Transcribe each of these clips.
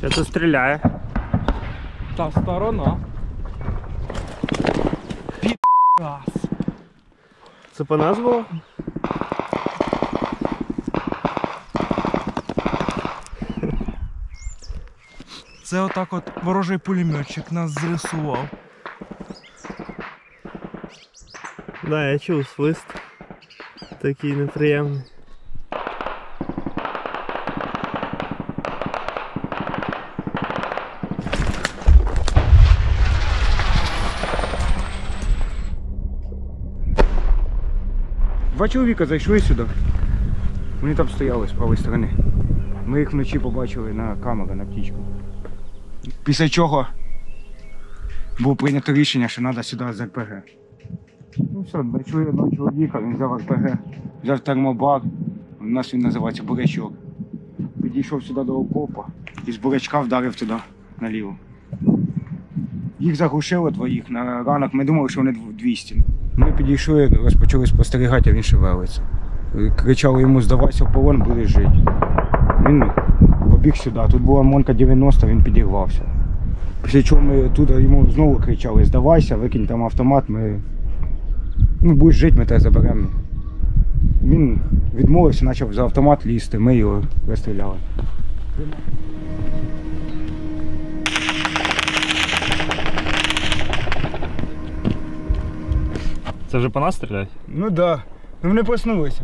Що тут стріляє? Та сторона. Пі***ас. Це по нас було? Це отак от ворожий пулеметчик нас зрисував. Да, я чув свист. Такий неприємний. Два чоловіка зайшли сюди. Вони там стояли з правої сторони. Ми їх вночі побачили на камеру, на птічку. Після чого було прийнято рішення, що треба сюди з РПГ. Ну все, знайшли одного чоловіка, він взяв РПГ, взяв термобар, у нас він називається бурячок. Підійшов сюди до окопа і з бурячка вдарив туди наліво. Їх заглушили двоїх на ранок, ми думали, що вони 200. Ми підійшли, розпочали спостерігати, а він шевелиться. Кричали йому: здавайся в полон, будеш жити. Він побіг сюди, тут була Монка 90, він підірвався. Після чого ми тут йому знову кричали: здавайся, викинь там автомат, будеш жити, ми тебе заберемо. Він відмовився, почав за автомат лізти, ми його розстріляли. Це вже по нас стріляють? Ну так, да. Вони проснулися.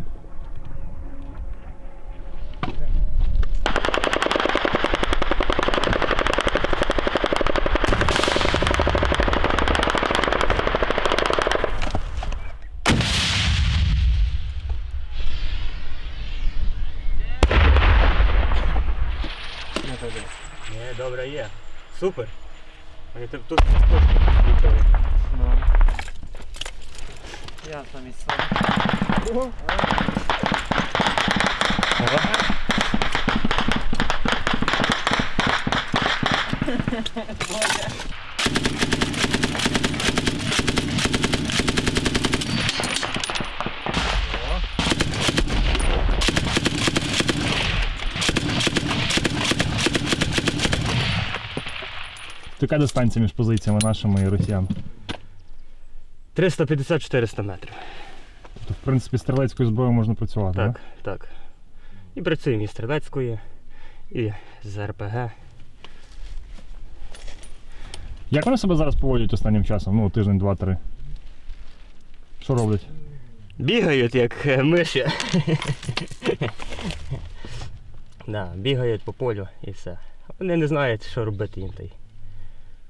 Ні, добре є. Супер. Вони тут літали. Я там і сам. Яка дистанція між позиціями нашими і росіян? 350-400 метрів. Тобто, в принципі, стрілецькою зброєю можна працювати, Так, да? так. І працюємо і стрілецькою, і з РПГ. Як вони себе зараз поводять останнім часом? Ну, тиждень, два-три. Що роблять? Бігають, як миші. Да, бігають по полю і все. Вони не знають, що робити їм.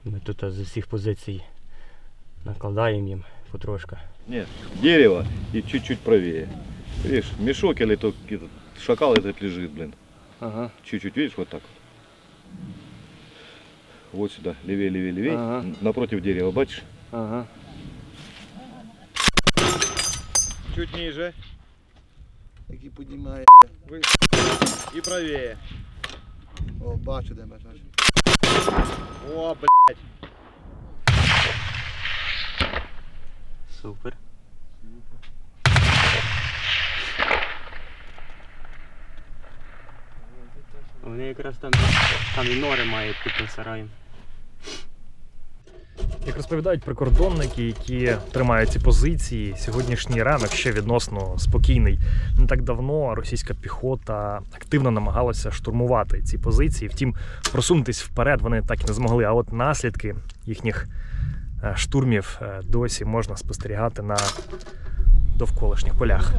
Ми тут з усіх позицій накладаємо їм потрошка. Нет, дерево и чуть-чуть правее. Видишь, мешок или то этот шакал этот лежит, блин. Ага. Чуть-чуть, видишь, вот так. Вот сюда, левее, левее, левее. Ага. Напротив дерева, бачишь? Ага. Чуть ниже. Який піднімає. И правее. О, бачу, де бачу. О, блядь. Супер. Вони якраз там і нори мають під тим сараєм. Як розповідають прикордонники, які тримають ці позиції, сьогоднішній ранок ще відносно спокійний. Не так давно російська піхота активно намагалася штурмувати ці позиції, втім просунутись вперед вони так і не змогли. А от наслідки їхніх штурмів досі можна спостерігати на довколишніх полях.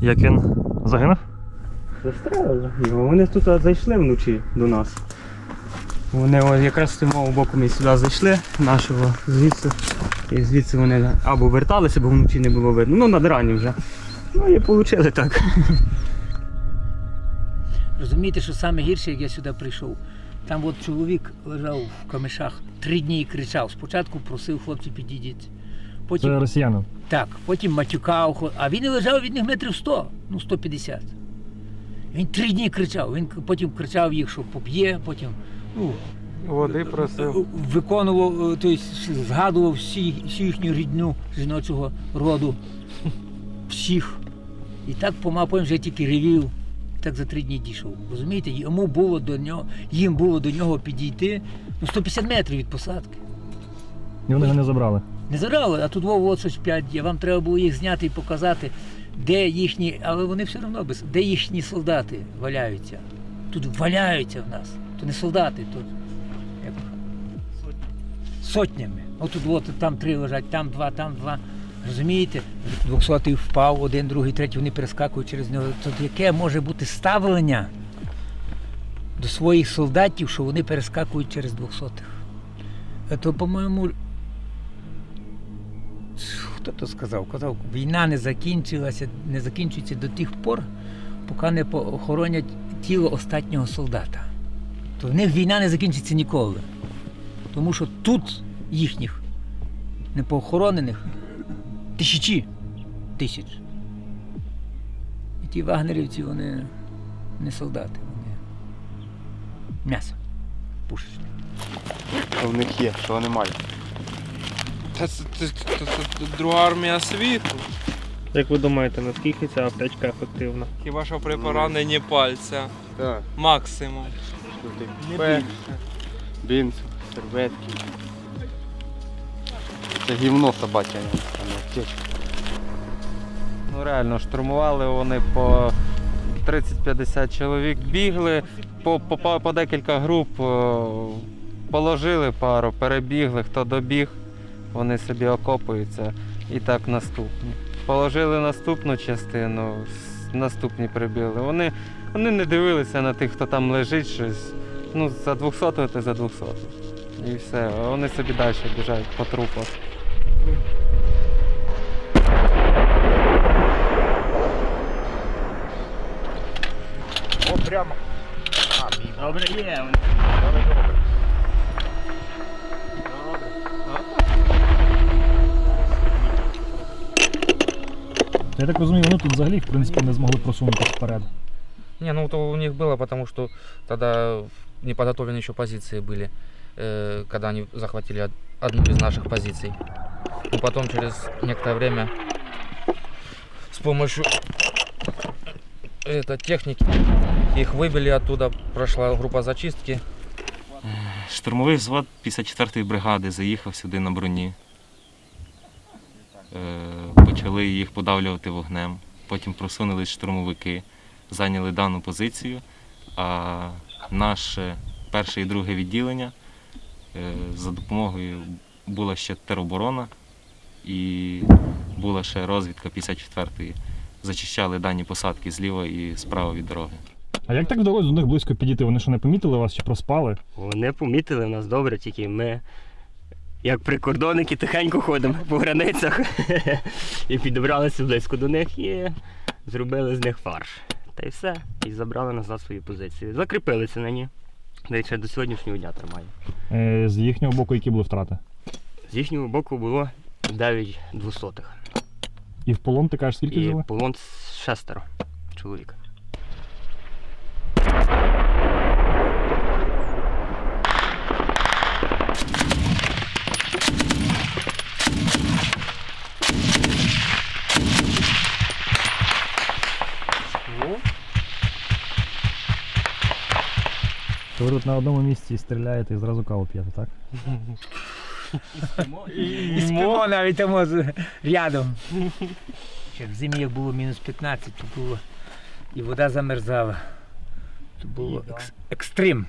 Як він загинув? Застрелили його. Вони тут зайшли вночі до нас. Вони якраз з того боку ми сюди зайшли, нашого звідси. І звідси вони або верталися, бо вночі не було видно. Ну, над рані вже. Ну і отримали так. Розумієте, що саме гірше, як я сюди прийшов, там от чоловік лежав в камешах 3 дні і кричав. Спочатку просив: хлопці, підійдіть. Потім, Це росіянин? так, потім матюкав, а він і лежав від них метрів 100, ну 150. Він 3 дні кричав, він потім кричав їх, що поб'є, потім, ну, Води просив. виконував, тобто згадував всю їхню рідню жіночого роду, всіх. І так помапом вже тільки ревів, так за 3 дні дійшов. Розумієте, їм було до нього підійти 150 метрів від посадки. І вони його не забрали. Не забрали, а тут от щось 5 є. Вам треба було їх зняти і показати, де їхні, але вони все одно де їхні солдати валяються. Тут валяються в нас. То не солдати, то як? Сотнями. Отут там 3 лежать, там 2, там 2. Розумієте? 200-й впав, 1, 2, 3, вони перескакують через нього. Тут яке може бути ставлення до своїх солдатів, що вони перескакують через 200-х? То, по-моєму, хто то сказав? Казав, війна не закінчується до тих пор, поки не похоронять тіло останнього солдата. То в них війна не закінчиться ніколи. Тому що тут їхніх непохоронених тисячі. І ті вагнерівці, вони не солдати, вони м'ясо пушечне. Що в них є, що вони мають. Це друга армія світу. Як ви думаєте, наскільки ця аптечка ефективна? Хіба що при пораненні пальця. Так. Максимум. Пе, бінт, серветки. Це гівно собаче, а не аптечка. Ну реально, штурмували вони по 30-50 чоловік, бігли, по декілька груп, положили пару, перебігли, хто добіг, вони собі окопуються і так наступні. Положили наступну частину, наступні прибігли. Вони не дивилися на тих, хто там лежить щось. Ну, за 200-го то за 200-го. І все, а вони собі далі біжать по трупах. О, прямо. Добре, є. Я так розумію, вони тут взагалі, в принципі, не змогли просунутися вперед. Не, ну то у них было, потому что тогда не подготовлены еще позиции были, когда они захватили одну из наших позиций. Но потом через некоторое время с помощью техники их выбили оттуда, прошла группа зачистки. Штурмовий взвод 54-ї бригади заїхав сюди на броні. Почали їх подавлювати вогнем. Потім просунулись штурмовики, зайняли дану позицію. А наше перше і друге відділення за допомогою була ще тероборона і була ще розвідка 54-ї. Зачищали дані посадки зліва і справа від дороги. А як так вдалося до них близько підійти? Вони що, не помітили вас чи проспали? Вони помітили нас добре, тільки ми, як прикордонники, тихенько ходимо по границях і підібралися близько до них і зробили з них фарш. Та й все. І забрали назад свої позиції. Закріпилися на ній. Де ще до сьогоднішнього дня тримає. З їхнього боку які були втрати? З їхнього боку було 9 200-х. І в полон, ти кажеш, скільки взяли? І полон 6 чоловік. То ви тут на одному місці стріляєте і зразу каву п'єте, так? І спимо навіть там рядом. В зимі як було мінус 15, то було і вода замерзала. То було екстрим.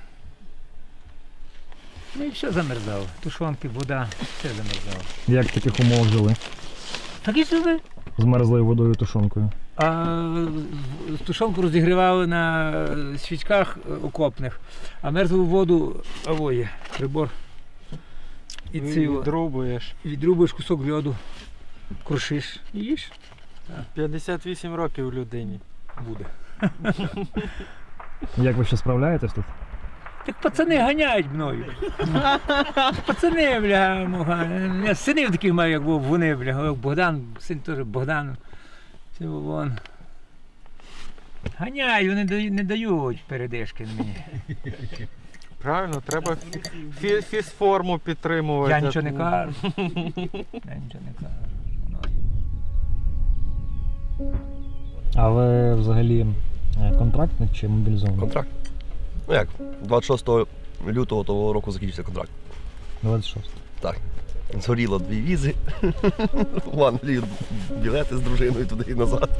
Ну і все замерзало. Тушонки, вода, все замерзало. Як в таких умовах жили? Так і жили. З мерзлою водою, тушонкою. А тушонку розігрівали на свічках окопних, а мерзлу воду авоє, прибор. І відрубуєш кусок льоду, крушиш і їш. 58 років людині буде. Як ви ще справляєтесь тут? Так пацани ганяють мною. Пацани, бля, я синів таких маю, як був вони, бля, Богдан, син теж Богдан. Це вон. Ганяють, вони не дають передишки мені. Правильно, треба фізформу підтримувати. Я нічого не кажу. Я нічого не кажу. А ви взагалі контрактник чи мобілізований? Контракт. Ну як, 26 лютого того року закінчився контракт. 26. Так. Згоріло 2 візи. В Англію білети з дружиною туди і назад.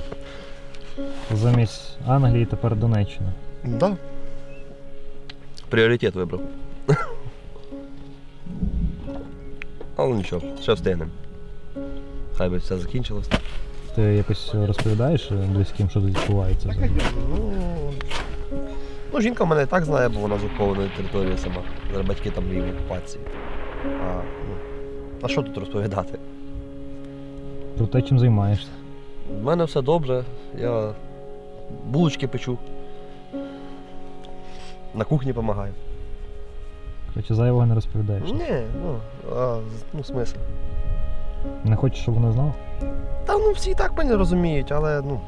Замість Англії тепер Донеччина. Да. Пріоритет вибрав. Але нічого, ще встигнемо. Хай би все закінчилось. Ти якось розповідаєш близьким, що тут відбувається взагалі? Ну, жінка в мене і так знає, бо вона з окупованої території сама. Зараз батьки там в окупації. А що тут розповідати? Про те, чим займаєшся? У мене все добре, я булочки печу. На кухні допомагаю. Короче, зайвого не розповідаєш? Ні, ну смисл. Не хочеш, щоб вона знала? Та ну всі і так мене розуміють, але ну.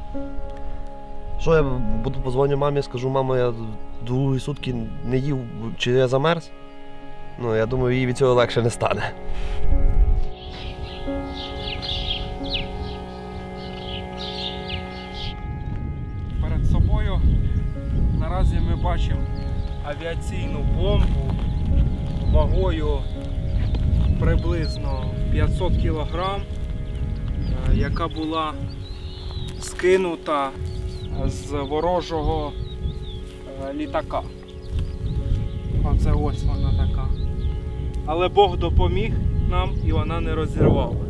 Що я буду позвоню мамі, скажу, мамо, я другі сутки не їв, чи я замерз? Ну, я думаю, їй від цього легше не стане. Перед собою наразі ми бачимо авіаційну бомбу вагою приблизно 500 кг, яка була скинута з ворожого літака. Оце ось вона така. Але Бог допоміг нам і вона не розірвалася.